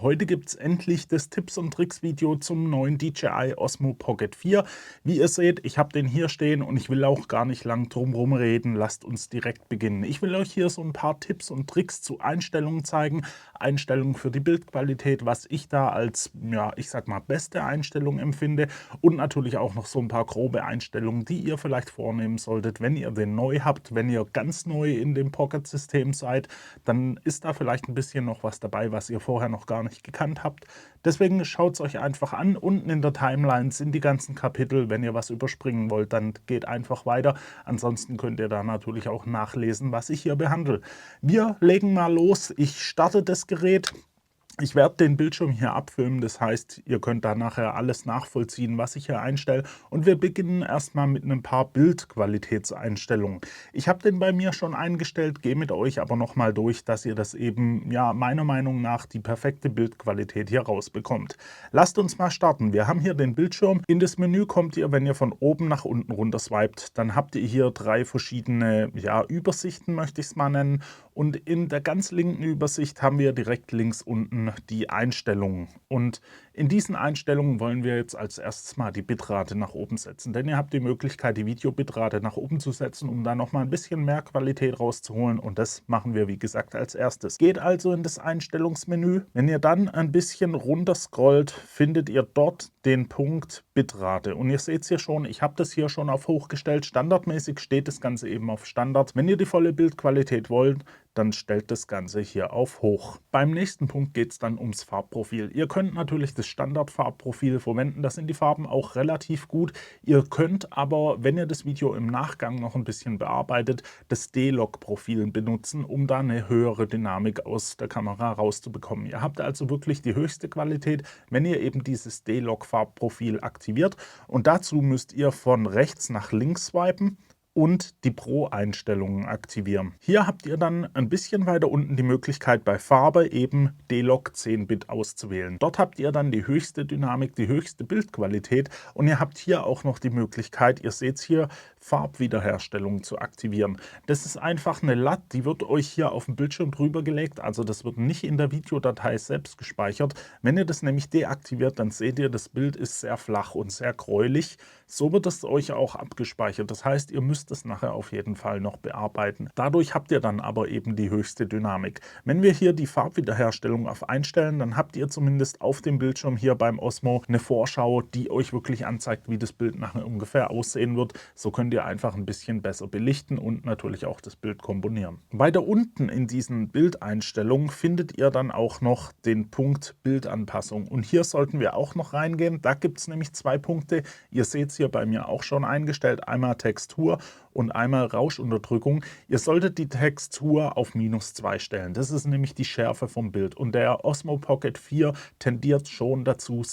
Heute gibt es endlich das Tipps und Tricks Video zum neuen DJI Osmo Pocket 4. Wie ihr seht, ich habe den hier stehen und ich will auch gar nicht lang drum herum reden. Lasst uns direkt beginnen. Ich will euch hier so ein paar Tipps und Tricks zu Einstellungen zeigen. Einstellungen für die Bildqualität, was ich da als, ja, ich sag mal, beste Einstellung empfinde. Und natürlich auch noch so ein paar grobe Einstellungen, die ihr vielleicht vornehmen solltet, wenn ihr den neu habt. Wenn ihr ganz neu in dem Pocket-System seid, dann ist da vielleicht ein bisschen noch was dabei, was ihr vorher noch gar nicht gekannt habt. Deswegen schaut es euch einfach an. Unten in der Timeline sind die ganzen Kapitel. Wenn ihr was überspringen wollt, dann geht einfach weiter. Ansonsten könnt ihr da natürlich auch nachlesen, was ich hier behandle. Wir legen mal los. Ich starte das Gerät. Ich werde den Bildschirm hier abfilmen, das heißt, ihr könnt da nachher alles nachvollziehen, was ich hier einstelle. Und wir beginnen erstmal mit ein paar Bildqualitätseinstellungen. Ich habe den bei mir schon eingestellt, gehe mit euch aber nochmal durch, dass ihr das eben, ja, meiner Meinung nach die perfekte Bildqualität hier rausbekommt. Lasst uns mal starten. Wir haben hier den Bildschirm. In das Menü kommt ihr, wenn ihr von oben nach unten runter swiped, dann habt ihr hier drei verschiedene, ja, Übersichten, möchte ich es mal nennen. Und in der ganz linken Übersicht haben wir direkt links unten die Einstellungen. Und in diesen Einstellungen wollen wir jetzt als erstes mal die Bitrate nach oben setzen. Denn ihr habt die Möglichkeit, die Videobitrate nach oben zu setzen, um da nochmal ein bisschen mehr Qualität rauszuholen. Und das machen wir, wie gesagt, als erstes. Geht also in das Einstellungsmenü. Wenn ihr dann ein bisschen runter scrollt, findet ihr dort den Punkt Bitrate. Und ihr seht es hier schon, ich habe das hier schon auf hoch gestellt. Standardmäßig steht das Ganze eben auf Standard. Wenn ihr die volle Bildqualität wollt, dann stellt das Ganze hier auf hoch. Beim nächsten Punkt geht es dann ums Farbprofil. Ihr könnt natürlich das Standardfarbprofil verwenden, da sind die Farben auch relativ gut. Ihr könnt aber, wenn ihr das Video im Nachgang noch ein bisschen bearbeitet, das D-Log-Profil benutzen, um da eine höhere Dynamik aus der Kamera rauszubekommen. Ihr habt also wirklich die höchste Qualität, wenn ihr eben dieses D-Log-Farbprofil aktiviert. Und dazu müsst ihr von rechts nach links swipen und die Pro-Einstellungen aktivieren. Hier habt ihr dann ein bisschen weiter unten die Möglichkeit, bei Farbe eben D-Log 10-Bit auszuwählen. Dort habt ihr dann die höchste Dynamik, die höchste Bildqualität und ihr habt hier auch noch die Möglichkeit, ihr seht es hier, Farbwiederherstellung zu aktivieren. Das ist einfach eine LUT, die wird euch hier auf dem Bildschirm drüber gelegt, also das wird nicht in der Videodatei selbst gespeichert. Wenn ihr das nämlich deaktiviert, dann seht ihr, das Bild ist sehr flach und sehr gräulich. So wird es euch auch abgespeichert. Das heißt, ihr müsst es nachher auf jeden Fall noch bearbeiten. Dadurch habt ihr dann aber eben die höchste Dynamik. Wenn wir hier die Farbwiederherstellung auf einstellen, dann habt ihr zumindest auf dem Bildschirm hier beim Osmo eine Vorschau, die euch wirklich anzeigt, wie das Bild nachher ungefähr aussehen wird. So könnt ihr einfach ein bisschen besser belichten und natürlich auch das Bild komponieren. Weiter unten in diesen Bildeinstellungen findet ihr dann auch noch den Punkt Bildanpassung. Und hier sollten wir auch noch reingehen. Da gibt es nämlich zwei Punkte. Ihr seht es hier bei mir auch schon eingestellt. Einmal Textur und einmal Rauschunterdrückung. Ihr solltet die Textur auf -2 stellen. Das ist nämlich die Schärfe vom Bild. Und der Osmo Pocket 4 tendiert schon dazu,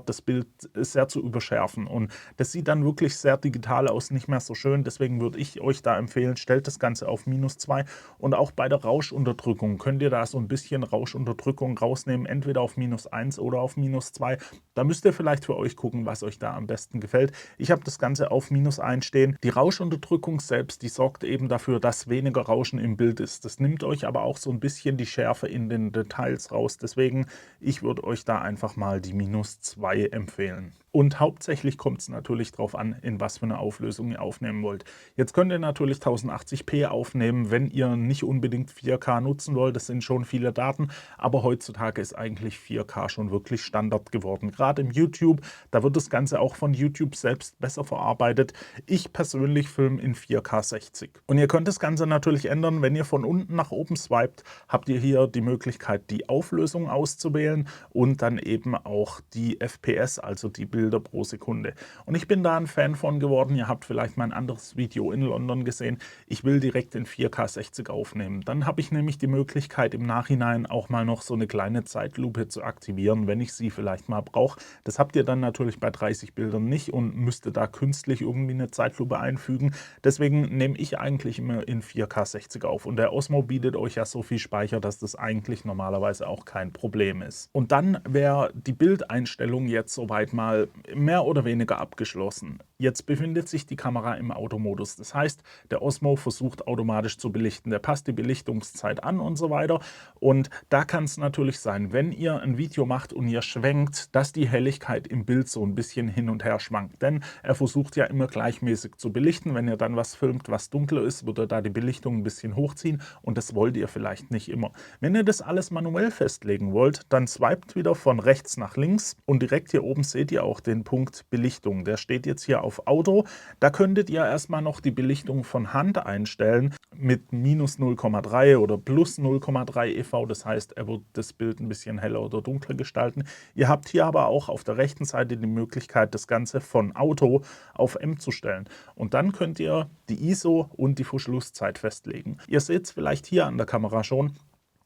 das Bild sehr zu überschärfen. Und das sieht dann wirklich sehr digital aus, nicht mehr so schön. Deswegen würde ich euch da empfehlen, stellt das Ganze auf -2. Und auch bei der Rauschunterdrückung könnt ihr da so ein bisschen Rauschunterdrückung rausnehmen, entweder auf -1 oder auf -2. Da müsst ihr vielleicht für euch gucken, was euch da am besten gefällt. Ich habe das Ganze auf -1 stehen. Die Rauschunterdrückung selbst, die sorgt eben dafür, dass weniger Rauschen im Bild ist. Das nimmt euch aber auch so ein bisschen die Schärfe in den Details raus. Deswegen, ich würde euch da einfach mal die -2 empfehlen. Und hauptsächlich kommt es natürlich darauf an, in was für eine Auflösung ihr aufnehmen wollt. Jetzt könnt ihr natürlich 1080p aufnehmen, wenn ihr nicht unbedingt 4K nutzen wollt. Das sind schon viele Daten, aber heutzutage ist eigentlich 4K schon wirklich Standard geworden. Gerade im YouTube, da wird das Ganze auch von YouTube selbst besser verarbeitet. Ich persönlich filme in 4K 60. Und ihr könnt das Ganze natürlich ändern, wenn ihr von unten nach oben swiped, habt ihr hier die Möglichkeit, die Auflösung auszuwählen und dann eben auch die FPS, also die Bilder pro Sekunde. Und ich bin da ein Fan von geworden. Ihr habt vielleicht mein anderes Video in London gesehen. Ich will direkt in 4K 60 aufnehmen. Dann habe ich nämlich die Möglichkeit, im Nachhinein auch mal noch so eine kleine Zeitlupe zu aktivieren, wenn ich sie vielleicht mal brauche. Das habt ihr dann natürlich bei 30 Bildern nicht und müsste da künstlich irgendwie eine Zeitlupe einfügen. Deswegen nehme ich eigentlich immer in 4K 60 auf. Und der Osmo bietet euch ja so viel Speicher, dass das eigentlich normalerweise auch kein Problem ist. Und dann wäre die Bildeinstellung jetzt soweit mal mehr oder weniger abgeschlossen. Jetzt befindet sich die Kamera im Automodus. Das heißt, der Osmo versucht automatisch zu belichten. Der passt die Belichtungszeit an und so weiter. Und da kann es natürlich sein, wenn ihr ein Video macht und ihr schwenkt, dass die Helligkeit im Bild so ein bisschen hin und her schwankt. Denn er versucht ja immer gleichmäßig zu belichten. Wenn ihr dann was filmt, was dunkler ist, wird er da die Belichtung ein bisschen hochziehen. Und das wollt ihr vielleicht nicht immer. Wenn ihr das alles manuell festlegen wollt, dann swipet wieder von rechts nach links und direkt hier oben seht ihr auch den Punkt Belichtung. Der steht jetzt hier auf Auto. Da könntet ihr erstmal noch die Belichtung von Hand einstellen mit minus 0,3 oder plus 0,3 EV. Das heißt, er wird das Bild ein bisschen heller oder dunkler gestalten. Ihr habt hier aber auch auf der rechten Seite die Möglichkeit, das Ganze von Auto auf M zu stellen. Und dann könnt ihr die ISO und die Verschlusszeit festlegen. Ihr seht es vielleicht hier an der Kamera schon.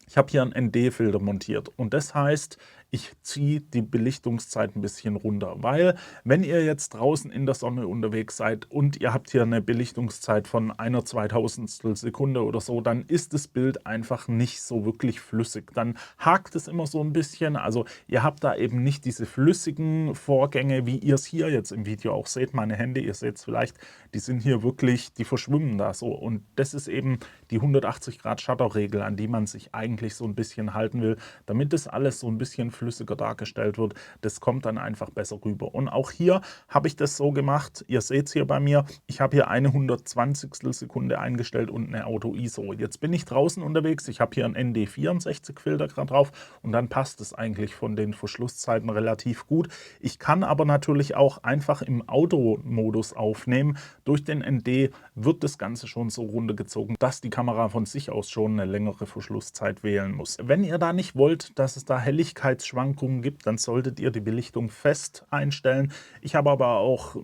Ich habe hier einen ND-Filter montiert und das heißt, ich ziehe die Belichtungszeit ein bisschen runter, weil wenn ihr jetzt draußen in der Sonne unterwegs seid und ihr habt hier eine Belichtungszeit von einer Zweitausendstel Sekunde oder so, dann ist das Bild einfach nicht so wirklich flüssig. Dann hakt es immer so ein bisschen, also ihr habt da eben nicht diese flüssigen Vorgänge, wie ihr es hier jetzt im Video auch seht. Meine Hände, ihr seht es vielleicht, die sind hier wirklich, die verschwimmen da so und das ist eben die 180 Grad Shutter-Regel, an die man sich eigentlich so ein bisschen halten will, damit das alles so ein bisschen flüssiger dargestellt wird. Das kommt dann einfach besser rüber. Und auch hier habe ich das so gemacht, ihr seht es hier bei mir, ich habe hier eine 120 Sekunde eingestellt und eine Auto-ISO. Jetzt bin ich draußen unterwegs, ich habe hier einen ND64-Filter gerade drauf und dann passt es eigentlich von den Verschlusszeiten relativ gut. Ich kann aber natürlich auch einfach im Automodus aufnehmen. Durch den ND wird das Ganze schon so runtergezogen, dass die Kamera von sich aus schon eine längere Verschlusszeit wählen muss. Wenn ihr da nicht wollt, dass es da Helligkeitsschwankungen gibt, dann solltet ihr die Belichtung fest einstellen. Ich habe aber auch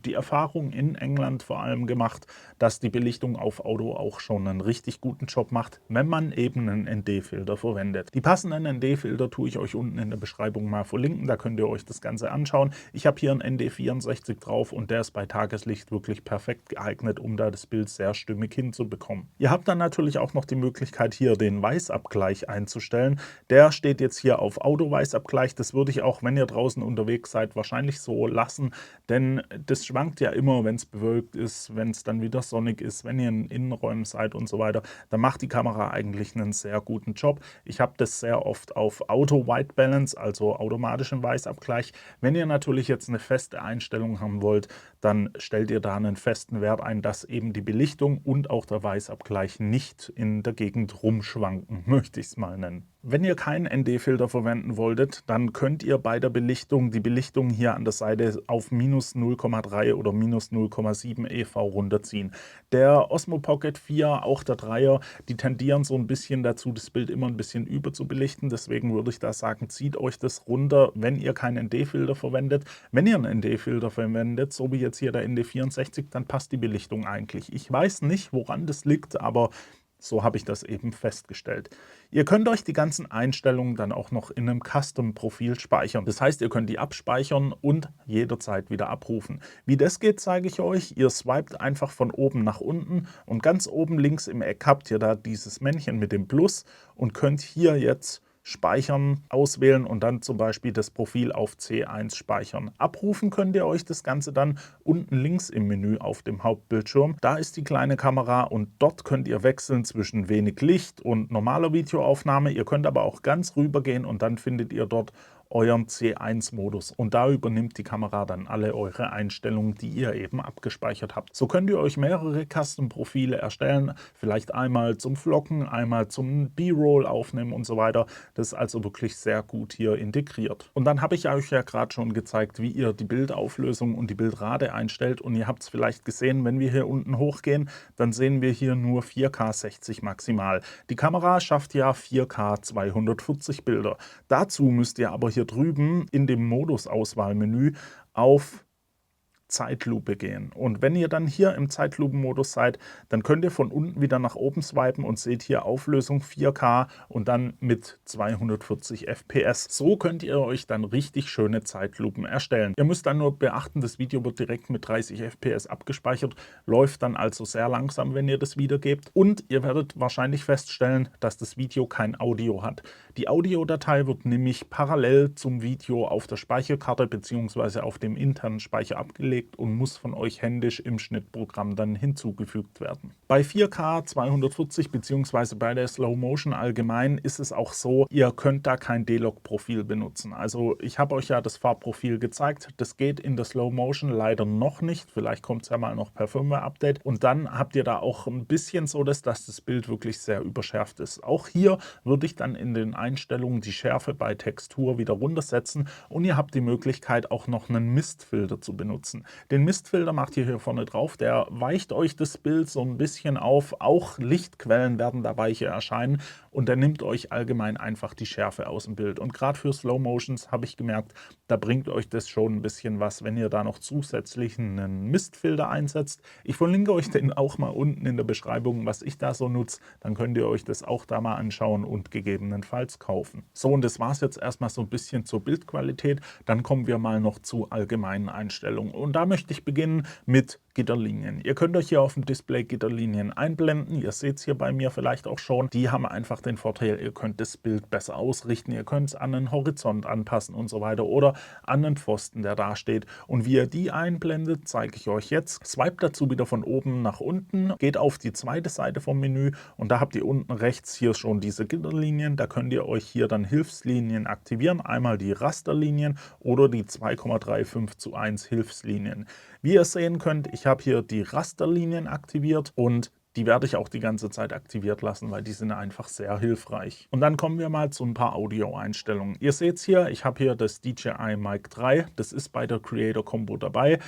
die Erfahrung in England vor allem gemacht, dass die Belichtung auf Auto auch schon einen richtig guten Job macht, wenn man eben einen ND-Filter verwendet. Die passenden ND-Filter tue ich euch unten in der Beschreibung mal verlinken, da könnt ihr euch das Ganze anschauen. Ich habe hier einen ND64 drauf und der ist bei Tageslicht wirklich perfekt geeignet, um da das Bild sehr stimmig hinzubekommen. Ihr habt dann natürlich auch noch die Möglichkeit, hier den Weißabgleich einzustellen. Der steht jetzt hier auf Auto-Weißabgleich. Das würde ich auch, wenn ihr draußen unterwegs seid, wahrscheinlich so lassen, denn das schwankt ja immer, wenn es bewölkt ist, wenn es dann wieder sonnig ist, wenn ihr in Innenräumen seid und so weiter. Da macht die Kamera eigentlich einen sehr guten Job. Ich habe das sehr oft auf Auto-White Balance, also automatischen Weißabgleich. Wenn ihr natürlich jetzt eine feste Einstellung haben wollt, dann stellt ihr da einen festen Wert ein, dass eben die Belichtung und auch der Weißabgleich nicht in der Gegend rumschwanken, möchte ich es mal nennen. Wenn ihr keinen ND-Filter verwenden wolltet, dann könnt ihr bei der Belichtung die Belichtung hier an der Seite auf minus 0,3 oder minus 0,7 EV runterziehen. Der Osmo Pocket 4, auch der 3er, die tendieren so ein bisschen dazu, das Bild immer ein bisschen über zu belichten. Deswegen würde ich da sagen, zieht euch das runter, wenn ihr keinen ND-Filter verwendet. Wenn ihr einen ND-Filter verwendet, so wie jetzt hier der ND64, dann passt die Belichtung eigentlich. Ich weiß nicht, woran das liegt, aber so habe ich das eben festgestellt. Ihr könnt euch die ganzen Einstellungen dann auch noch in einem Custom-Profil speichern. Das heißt, ihr könnt die abspeichern und jederzeit wieder abrufen. Wie das geht, zeige ich euch. Ihr swipet einfach von oben nach unten und ganz oben links im Eck habt ihr da dieses Männchen mit dem Plus und könnt hier jetzt Speichern auswählen und dann zum Beispiel das Profil auf C1 speichern. Abrufen könnt ihr euch das Ganze dann unten links im Menü auf dem Hauptbildschirm. Da ist die kleine Kamera und dort könnt ihr wechseln zwischen wenig Licht und normaler Videoaufnahme. Ihr könnt aber auch ganz rüber gehen und dann findet ihr dort euren C1-Modus und da übernimmt die Kamera dann alle eure Einstellungen, die ihr eben abgespeichert habt. So könnt ihr euch mehrere Custom-Profile erstellen, vielleicht einmal zum Vloggen, einmal zum B-Roll aufnehmen und so weiter. Das ist also wirklich sehr gut hier integriert. Und dann habe ich euch ja gerade schon gezeigt, wie ihr die Bildauflösung und die Bildrate einstellt und ihr habt es vielleicht gesehen, wenn wir hier unten hochgehen, dann sehen wir hier nur 4K 60 maximal. Die Kamera schafft ja 4K 240 Bilder. Dazu müsst ihr aber hier drüben in dem Modus-Auswahlmenü auf Zeitlupe gehen. Und wenn ihr dann hier im Zeitlupenmodus seid, dann könnt ihr von unten wieder nach oben swipen und seht hier Auflösung 4K und dann mit 240 FPS. So könnt ihr euch dann richtig schöne Zeitlupen erstellen. Ihr müsst dann nur beachten, das Video wird direkt mit 30 FPS abgespeichert, läuft dann also sehr langsam, wenn ihr das wiedergebt. Und ihr werdet wahrscheinlich feststellen, dass das Video kein Audio hat. Die Audiodatei wird nämlich parallel zum Video auf der Speicherkarte bzw. auf dem internen Speicher abgelegt und muss von euch händisch im Schnittprogramm dann hinzugefügt werden. Bei 4K 240 bzw. bei der Slow Motion allgemein ist es auch so, ihr könnt da kein D-Log-Profil benutzen. Also ich habe euch ja das Farbprofil gezeigt, das geht in der Slow Motion leider noch nicht, vielleicht kommt es ja mal noch per Firmware-Update und dann habt ihr da auch ein bisschen so, dass das Bild wirklich sehr überschärft ist. Auch hier würde ich dann in den Einstellungen die Schärfe bei Textur wieder runtersetzen und ihr habt die Möglichkeit auch noch einen Mistfilter zu benutzen. Den Mistfilter macht ihr hier vorne drauf, der weicht euch das Bild so ein bisschen auf, auch Lichtquellen werden da weicher erscheinen und der nimmt euch allgemein einfach die Schärfe aus dem Bild. Und gerade für Slow Motions habe ich gemerkt, da bringt euch das schon ein bisschen was, wenn ihr da noch zusätzlich einen Mistfilter einsetzt. Ich verlinke euch den auch mal unten in der Beschreibung, was ich da so nutze, dann könnt ihr euch das auch da mal anschauen und gegebenenfalls kaufen. So, und das war es jetzt erstmal so ein bisschen zur Bildqualität, dann kommen wir mal noch zu allgemeinen Einstellungen. Und da möchte ich beginnen mit Gitterlinien. Ihr könnt euch hier auf dem Display Gitterlinien einblenden. Ihr seht es hier bei mir vielleicht auch schon. Die haben einfach den Vorteil, ihr könnt das Bild besser ausrichten. Ihr könnt es an den Horizont anpassen und so weiter oder an den Pfosten, der da steht. Und wie ihr die einblendet, zeige ich euch jetzt. Swipe dazu wieder von oben nach unten, geht auf die zweite Seite vom Menü und da habt ihr unten rechts hier schon diese Gitterlinien. Da könnt ihr euch hier dann Hilfslinien aktivieren. Einmal die Rasterlinien oder die 2,35:1 Hilfslinien. Wie ihr sehen könnt, ich habe hier die Rasterlinien aktiviert und die werde ich auch die ganze Zeit aktiviert lassen, weil die sind einfach sehr hilfreich. Und dann kommen wir mal zu ein paar Audio-Einstellungen. Ihr seht es hier, ich habe hier das DJI Mic 3, das ist bei der Creator Combo dabei.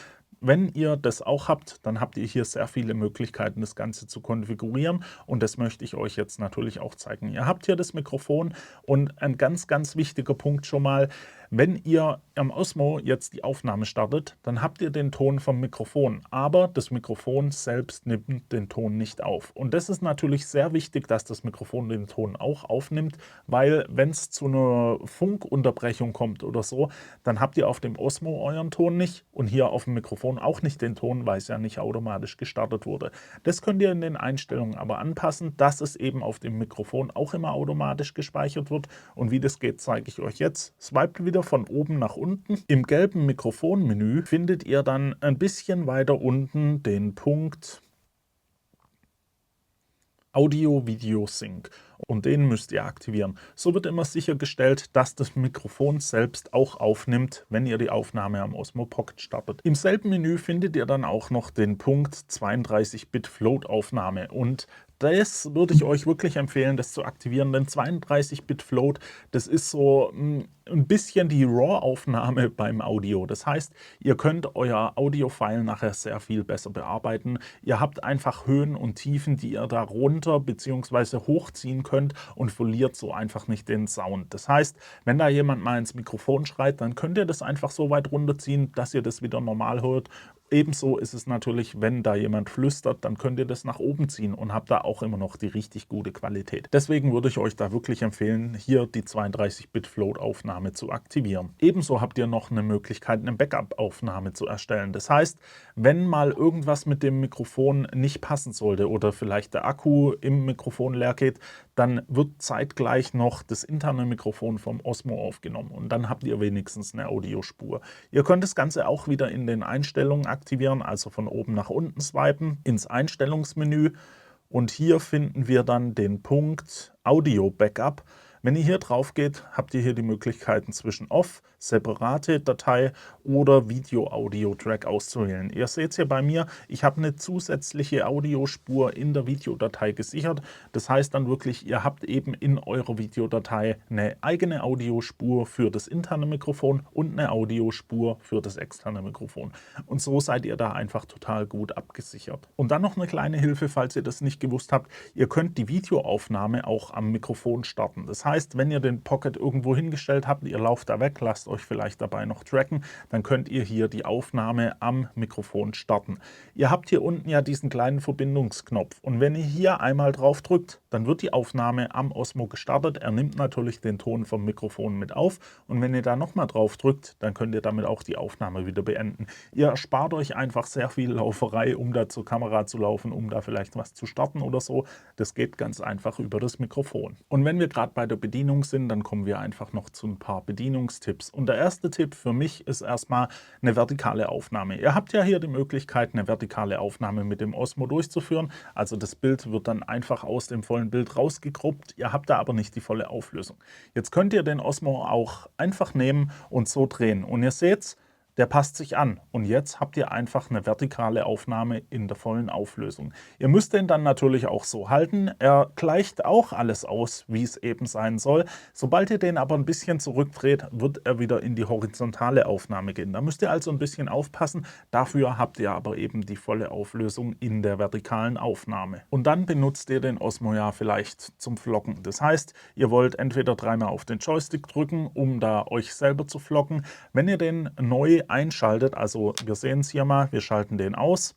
Wenn ihr das auch habt, dann habt ihr hier sehr viele Möglichkeiten, das Ganze zu konfigurieren und das möchte ich euch jetzt natürlich auch zeigen. Ihr habt hier das Mikrofon und ein ganz, ganz wichtiger Punkt schon mal, wenn ihr am Osmo jetzt die Aufnahme startet, dann habt ihr den Ton vom Mikrofon, aber das Mikrofon selbst nimmt den Ton nicht auf. Und das ist natürlich sehr wichtig, dass das Mikrofon den Ton auch aufnimmt, weil wenn es zu einer Funkunterbrechung kommt oder so, dann habt ihr auf dem Osmo euren Ton nicht und hier auf dem Mikrofon auch nicht den Ton, weil es ja nicht automatisch gestartet wurde. Das könnt ihr in den Einstellungen aber anpassen, dass es eben auf dem Mikrofon auch immer automatisch gespeichert wird. Und wie das geht, zeige ich euch jetzt. Swiped wieder von oben nach unten. Im gelben Mikrofonmenü findet ihr dann ein bisschen weiter unten den Punkt Audio-Video-Sync und den müsst ihr aktivieren. So wird immer sichergestellt, dass das Mikrofon selbst auch aufnimmt, wenn ihr die Aufnahme am Osmo Pocket startet. Im selben Menü findet ihr dann auch noch den Punkt 32-Bit Float-Aufnahme und das würde ich euch wirklich empfehlen, das zu aktivieren, denn 32-Bit Float, das ist so ein bisschen die RAW-Aufnahme beim Audio. Das heißt, ihr könnt euer Audio-File nachher sehr viel besser bearbeiten. Ihr habt einfach Höhen und Tiefen, die ihr da runter bzw. hochziehen könnt und verliert so einfach nicht den Sound. Das heißt, wenn da jemand mal ins Mikrofon schreit, dann könnt ihr das einfach so weit runterziehen, dass ihr das wieder normal hört. Ebenso ist es natürlich, wenn da jemand flüstert, dann könnt ihr das nach oben ziehen und habt da auch immer noch die richtig gute Qualität. Deswegen würde ich euch da wirklich empfehlen, hier die 32-Bit Float-Aufnahme zu aktivieren. Ebenso habt ihr noch eine Möglichkeit, eine Backup-Aufnahme zu erstellen. Das heißt, wenn mal irgendwas mit dem Mikrofon nicht passen sollte oder vielleicht der Akku im Mikrofon leer geht, dann wird zeitgleich noch das interne Mikrofon vom Osmo aufgenommen und dann habt ihr wenigstens eine Audiospur. Ihr könnt das Ganze auch wieder in den Einstellungen aktivieren, also von oben nach unten swipen, ins Einstellungsmenü und hier finden wir dann den Punkt Audio Backup. Wenn ihr hier drauf geht, habt ihr hier die Möglichkeiten zwischen Off, separate Datei oder Video-Audio-Track auszuwählen. Ihr seht es hier bei mir, ich habe eine zusätzliche Audiospur in der Videodatei gesichert. Das heißt dann wirklich, ihr habt eben in eurer Videodatei eine eigene Audiospur für das interne Mikrofon und eine Audiospur für das externe Mikrofon. Und so seid ihr da einfach total gut abgesichert. Und dann noch eine kleine Hilfe, falls ihr das nicht gewusst habt. Ihr könnt die Videoaufnahme auch am Mikrofon starten. Das heißt, heißt, wenn ihr den Pocket irgendwo hingestellt habt, ihr lauft da weg, lasst euch vielleicht dabei noch tracken, dann könnt ihr hier die Aufnahme am Mikrofon starten. Ihr habt hier unten ja diesen kleinen Verbindungsknopf und wenn ihr hier einmal drauf drückt, dann wird die Aufnahme am Osmo gestartet. Er nimmt natürlich den Ton vom Mikrofon mit auf und wenn ihr da nochmal drauf drückt, dann könnt ihr damit auch die Aufnahme wieder beenden. Ihr erspart euch einfach sehr viel Lauferei, um da zur Kamera zu laufen, um da vielleicht was zu starten oder so. Das geht ganz einfach über das Mikrofon. Und wenn wir gerade bei der Bedienung sind, dann kommen wir einfach noch zu ein paar Bedienungstipps. Und der erste Tipp für mich ist erstmal eine vertikale Aufnahme. Ihr habt ja hier die Möglichkeit, eine vertikale Aufnahme mit dem Osmo durchzuführen. Also das Bild wird dann einfach aus dem vollen Bild rausgekruppt. Ihr habt da aber nicht die volle Auflösung. Jetzt könnt ihr den Osmo auch einfach nehmen und so drehen. Und ihr seht, der passt sich an und jetzt habt ihr einfach eine vertikale Aufnahme in der vollen Auflösung. Ihr müsst den dann natürlich auch so halten. Er gleicht auch alles aus, wie es eben sein soll. Sobald ihr den aber ein bisschen zurückdreht, wird er wieder in die horizontale Aufnahme gehen. Da müsst ihr also ein bisschen aufpassen. Dafür habt ihr aber eben die volle Auflösung in der vertikalen Aufnahme. Und dann benutzt ihr den Osmo ja vielleicht zum Vloggen. Das heißt, ihr wollt entweder dreimal auf den Joystick drücken, um da euch selber zu vloggen. Wenn ihr den neu einschaltet, also wir sehen es hier mal, wir schalten den aus,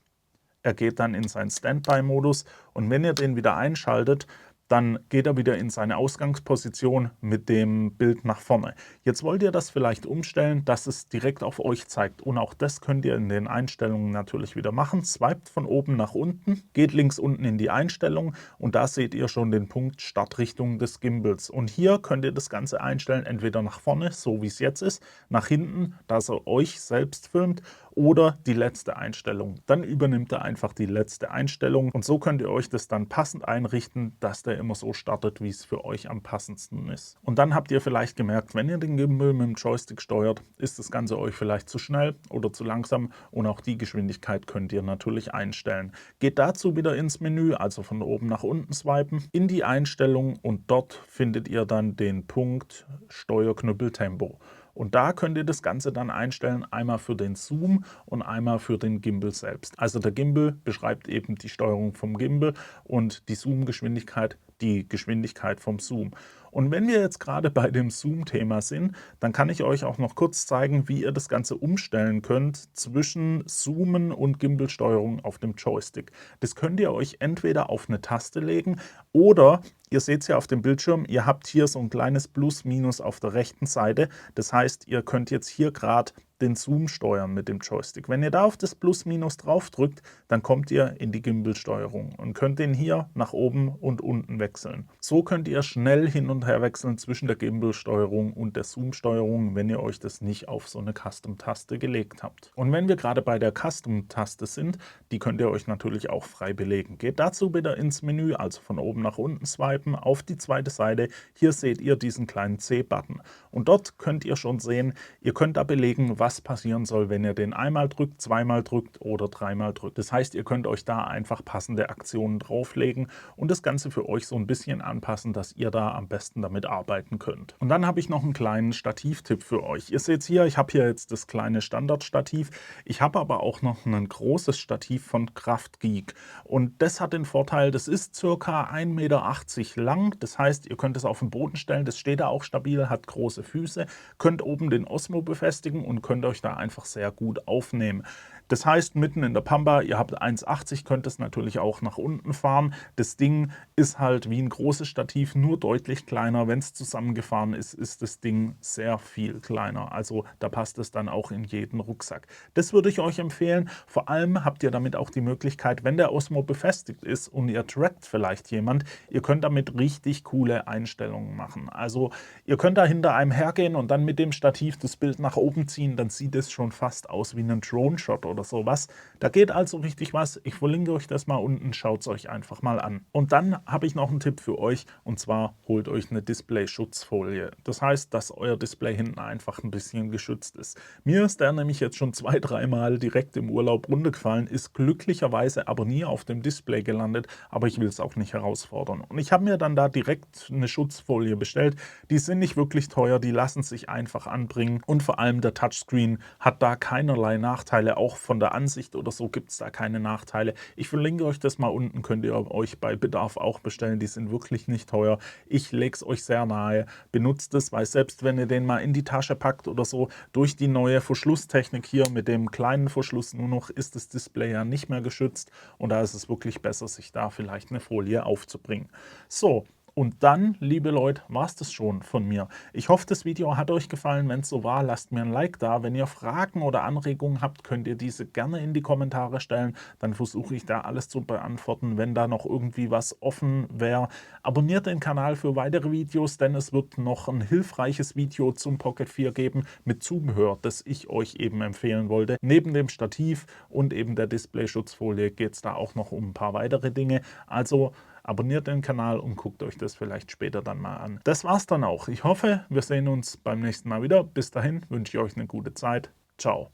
er geht dann in seinen Standby-Modus und wenn ihr den wieder einschaltet, dann geht er wieder in seine Ausgangsposition mit dem Bild nach vorne. Jetzt wollt ihr das vielleicht umstellen, dass es direkt auf euch zeigt und auch das könnt ihr in den Einstellungen natürlich wieder machen. Swiped von oben nach unten, geht links unten in die Einstellung und da seht ihr schon den Punkt Startrichtung des Gimbals. Und hier könnt ihr das Ganze einstellen, entweder nach vorne, so wie es jetzt ist, nach hinten, dass er euch selbst filmt oder die letzte Einstellung. Dann übernimmt er einfach die letzte Einstellung und so könnt ihr euch das dann passend einrichten, dass der immer so startet, wie es für euch am passendsten ist. Und dann habt ihr vielleicht gemerkt, wenn ihr den Gimbal mit dem Joystick steuert, ist das Ganze euch vielleicht zu schnell oder zu langsam und auch die Geschwindigkeit könnt ihr natürlich einstellen. Geht dazu wieder ins Menü, also von oben nach unten swipen, in die Einstellung und dort findet ihr dann den Punkt Steuerknüppeltempo. Und da könnt ihr das Ganze dann einstellen, einmal für den Zoom und einmal für den Gimbal selbst. Also der Gimbal beschreibt eben die Steuerung vom Gimbal und die Zoom-Geschwindigkeit die Geschwindigkeit vom Zoom. Und wenn wir jetzt gerade bei dem Zoom-Thema sind, dann kann ich euch auch noch kurz zeigen, wie ihr das Ganze umstellen könnt zwischen Zoomen und Gimbal-Steuerung auf dem Joystick. Das könnt ihr euch entweder auf eine Taste legen oder ihr seht es ja auf dem Bildschirm, ihr habt hier so ein kleines Plus-Minus auf der rechten Seite. Das heißt, ihr könnt jetzt hier gerade den Zoom steuern mit dem Joystick. Wenn ihr da auf das Plus-Minus drauf drückt, dann kommt ihr in die Gimbal-Steuerung und könnt den hier nach oben und unten wechseln. So könnt ihr schnell hin und her wechseln zwischen der Gimbal-Steuerung und der Zoom-Steuerung, wenn ihr euch das nicht auf so eine Custom-Taste gelegt habt. Und wenn wir gerade bei der Custom-Taste sind, die könnt ihr euch natürlich auch frei belegen. Geht dazu wieder ins Menü, also von oben nach unten swipen, auf die zweite Seite. Hier seht ihr diesen kleinen C-Button. Und dort könnt ihr schon sehen, ihr könnt da belegen, was passieren soll, wenn ihr den einmal drückt, zweimal drückt oder dreimal drückt. Das heißt, ihr könnt euch da einfach passende Aktionen drauflegen und das Ganze für euch so ein bisschen anpassen, dass ihr da am besten damit arbeiten könnt. Und dann habe ich noch einen kleinen Stativtipp für euch. Ihr seht hier, ich habe hier jetzt das kleine Standardstativ. Ich habe aber auch noch ein großes Stativ von Kraftgeek. Und das hat den Vorteil, das ist ca. 1,80 Meter lang. Das heißt, ihr könnt es auf den Boden stellen. Das steht da auch stabil, hat große Füße. Könnt oben den Osmo befestigen und könnt euch da einfach sehr gut aufnehmen. Das heißt, mitten in der Pampa, ihr habt 1,80, könnt es natürlich auch nach unten fahren. Das Ding ist halt wie ein großes Stativ, nur deutlich kleiner. Wenn es zusammengefahren ist, ist das Ding sehr viel kleiner. Also da passt es dann auch in jeden Rucksack. Das würde ich euch empfehlen. Vor allem habt ihr damit auch die Möglichkeit, wenn der Osmo befestigt ist und ihr trackt vielleicht jemand, ihr könnt damit richtig coole Einstellungen machen. Also ihr könnt da hinter einem hergehen und dann mit dem Stativ das Bild nach oben ziehen, dann sieht es schon fast aus wie ein Drone-Shot oder sowas. Da geht also richtig was. Ich verlinke euch das mal unten, schaut es euch einfach mal an. Und dann habe ich noch einen Tipp für euch und zwar holt euch eine Display-Schutzfolie. Das heißt, dass euer Display hinten einfach ein bisschen geschützt ist. Mir ist der nämlich jetzt schon 2-3 Mal direkt im Urlaub runtergefallen, ist glücklicherweise aber nie auf dem Display gelandet, aber ich will es auch nicht herausfordern. Und ich habe mir dann da direkt eine Schutzfolie bestellt. Die sind nicht wirklich teuer, die lassen sich einfach anbringen und vor allem der Touchscreen hat da keinerlei Nachteile, auch von der Ansicht oder so gibt es da keine Nachteile. Ich verlinke euch das mal unten, könnt ihr euch bei Bedarf auch bestellen. Die sind wirklich nicht teuer. Ich lege es euch sehr nahe. Benutzt es, weil selbst wenn ihr den mal in die Tasche packt oder so, durch die neue Verschlusstechnik hier mit dem kleinen Verschluss nur noch, ist das Display ja nicht mehr geschützt. Und da ist es wirklich besser, sich da vielleicht eine Folie aufzubringen. So. Und dann, liebe Leute, war es das schon von mir. Ich hoffe, das Video hat euch gefallen. Wenn es so war, lasst mir ein Like da. Wenn ihr Fragen oder Anregungen habt, könnt ihr diese gerne in die Kommentare stellen. Dann versuche ich da alles zu beantworten, wenn da noch irgendwie was offen wäre. Abonniert den Kanal für weitere Videos, denn es wird noch ein hilfreiches Video zum Pocket 4 geben mit Zubehör, das ich euch eben empfehlen wollte. Neben dem Stativ und eben der Display-Schutzfolie geht es da auch noch um ein paar weitere Dinge. Also abonniert den Kanal und guckt euch das vielleicht später dann mal an. Das war's dann auch. Ich hoffe, wir sehen uns beim nächsten Mal wieder. Bis dahin wünsche ich euch eine gute Zeit. Ciao.